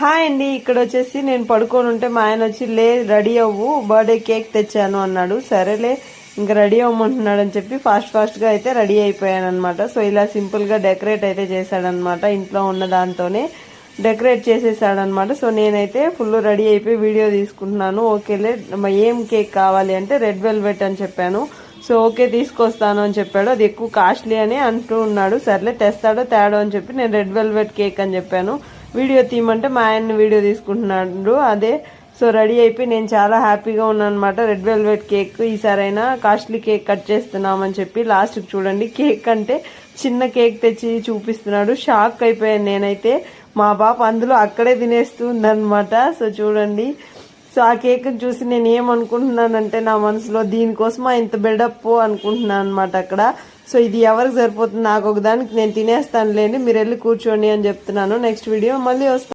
Hi అండి, ఇక్కడ వచ్చేసి నేను పడుకొని ఉంటే మా ఆయన వచ్చి లే రెడీ అవ్వు బర్త్డే కేక్ తెచ్చాను అన్నాడు. సరేలే ఇంకా రెడీ అవ్వమంటున్నాడు అని చెప్పి ఫాస్ట్ గా అయితే రెడీ అయిపోయాను అనమాట. సో ఇలా సింపుల్ గా డెకరేట్ అయితే చేశాడనమాట. ఇంట్లో ఉన్న దాంతోనే డెకరేట్ చేసేసాడనమాట. సో నేనైతే ఫుల్ రెడీ అయిపోయి వీడియో తీసుకుంటున్నాను. ఓకేలే ఏం కేక్ కావాలి అంటే రెడ్ వెల్వెట్ అని చెప్పాను. సో ఓకే తీసుకొస్తాను అని చెప్పాడు. అది ఎక్కువ కాస్ట్లీ అని అంటూ ఉన్నాడు. సర్లే తెస్తాడో తేడో అని చెప్పి నేను రెడ్ వెల్వెట్ కేక్ అని చెప్పాను. వీడియో తీయమంటే మా ఆయన్ని వీడియో తీసుకుంటున్నాడు. అదే సో రెడీ అయిపోయి నేను చాలా హ్యాపీగా ఉన్నాను అనమాట. రెడ్ వెల్వెట్ కేక్ ఈసారైనా కాస్ట్లీ కేక్ కట్ చేస్తున్నామని చెప్పి లాస్ట్కి చూడండి కేక్ అంటే చిన్న కేక్ తెచ్చి చూపిస్తున్నాడు. షాక్ అయిపోయాను నేనైతే. మా పాప అందులో అక్కడే తినేస్తుందన్నమాట. సో చూడండి, సో ఆ కేక్ చూసి నేను ఏమనుకుంటున్నానంటే నా మనసులో దీనికోసమా ఇంత బిల్డప్ అనుకుంటున్నాను అనమాట అక్కడ. సో ఇది ఎవరికి సరిపోతుంది, నాకు ఒక దానికి నేను తినేస్తాను లేండి, మీరు వెళ్ళి కూర్చోండి అని చెప్తున్నాను. నెక్స్ట్ వీడియో మళ్ళీ వస్తాను.